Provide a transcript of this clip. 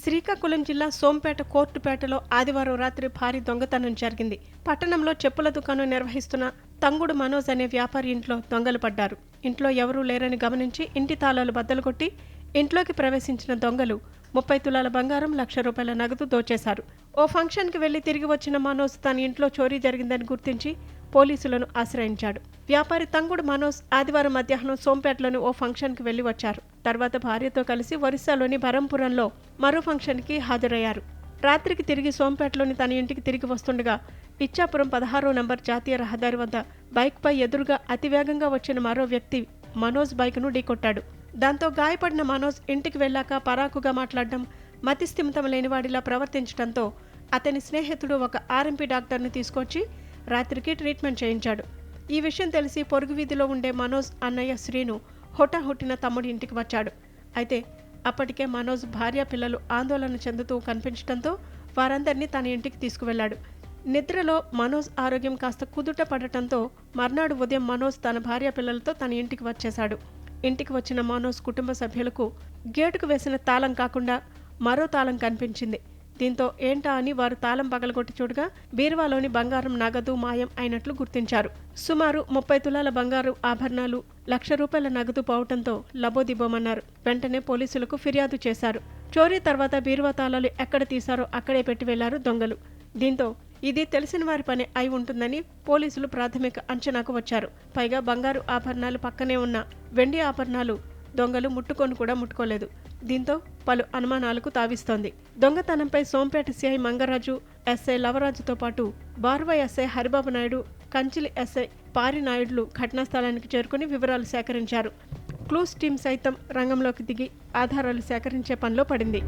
శ్రీకాకుళం జిల్లా సోంపేట కోర్టుపేటలో ఆదివారం రాత్రి భారీ దొంగతనం జరిగింది. పట్టణంలో చెప్పుల దుకాణం నిర్వహిస్తున్న తంగుడు మనోజ్ అనే వ్యాపారి ఇంట్లో దొంగలు పడ్డారు. ఇంట్లో ఎవరూ లేరని గమనించి ఇంటి తాళాలు బద్దలు కొట్టి ఇంట్లోకి ప్రవేశించిన దొంగలు 30 తులాల బంగారం, ₹1,00,000 నగదు దోచేశారు. ఓ ఫంక్షన్కి వెళ్లి తిరిగి వచ్చిన మనోజ్ తన ఇంట్లో చోరీ జరిగిందని గుర్తించి పోలీసులను ఆశ్రయించాడు. వ్యాపారి తంగుడు మనోజ్ ఆదివారం మధ్యాహ్నం సోంపేటలోని ఓ ఫంక్షన్కి వెళ్లి వచ్చారు. తర్వాత భార్యతో కలిసి ఒరిస్సాలోని బరంపురంలో మరో ఫంక్షన్కి హాజరయ్యారు. రాత్రికి తిరిగి సోంపేటలోని తన ఇంటికి తిరిగి వస్తుండగా ఇచ్చాపురం 16వ నంబర్ జాతీయ రహదారి వద్ద బైక్పై ఎదురుగా అతివేగంగా వచ్చిన మరో వ్యక్తి మనోజ్ బైక్ను ఢీకొట్టాడు. దాంతో గాయపడిన మనోజ్ ఇంటికి వెళ్లాక పరాకుగా మాట్లాడడం, మతిస్థిమితం లేనివాడిలా ప్రవర్తించడంతో అతని స్నేహితుడు ఒక ఆర్ఎంపీ డాక్టర్ని తీసుకొచ్చి రాత్రికి ట్రీట్మెంట్ చేయించాడు. ఈ విషయం తెలిసి పొరుగు వీధిలో ఉండే మనోజ్ అన్నయ్య శ్రీను హుటాహుటిన తమ్ముడి ఇంటికి వచ్చాడు. అయితే అప్పటికే మనోజ్ భార్య పిల్లలు ఆందోళన చెందుతూ కనిపించడంతో వారందరినీ తన ఇంటికి తీసుకువెళ్లాడు. నిద్రలో మనోజ్ ఆరోగ్యం కాస్త కుదుట పడటంతో మర్నాడు ఉదయం మనోజ్ తన భార్య పిల్లలతో తన ఇంటికి వచ్చేశాడు. ఇంటికి వచ్చిన మనోజ్ కుటుంబ సభ్యులకు గేటుకు వేసిన తాళం కాకుండా మరో తాళం కనిపించింది. దీంతో ఏంటా అని వారు తాళం పగలగొట్టి చూడగా బీరువాలోని బంగారం, నగదు మాయం అయినట్లు గుర్తించారు. సుమారు 30 తులాల బంగారు ఆభరణాలు, ₹1,00,000 నగదు పోవటంతో లబోదిబోమన్నారు. వెంటనే పోలీసులకు ఫిర్యాదు చేశారు. చోరీ తర్వాత బీరువా తాళాలు ఎక్కడ తీశారో అక్కడే పెట్టి వెళ్లారు దొంగలు. దీంతో ఇది తెలిసిన వారి పని అయి ఉంటుందని పోలీసులు ప్రాథమిక అంచనాకు వచ్చారు. పైగా బంగారు ఆభరణాలు పక్కనే ఉన్న వెండి ఆభరణాలు దొంగలు ముట్టుకొని కూడా ముట్టుకోలేదు. దీంతో పలు అనుమానాలకు తావిస్తోంది. దొంగతనంపై సోంపేట సిఐ మంగరాజు, ఎస్ఐ లవరాజుతో పాటు బార్వా ఎస్ఐ హరిబాబు నాయుడు, కంచిలి ఎస్ఐ పారి నాయుడులు ఘటనా స్థలానికి చేరుకుని వివరాలు సేకరించారు. క్లూస్ టీం సైతం రంగంలోకి దిగి ఆధారాలు సేకరించే పనిలో పడింది.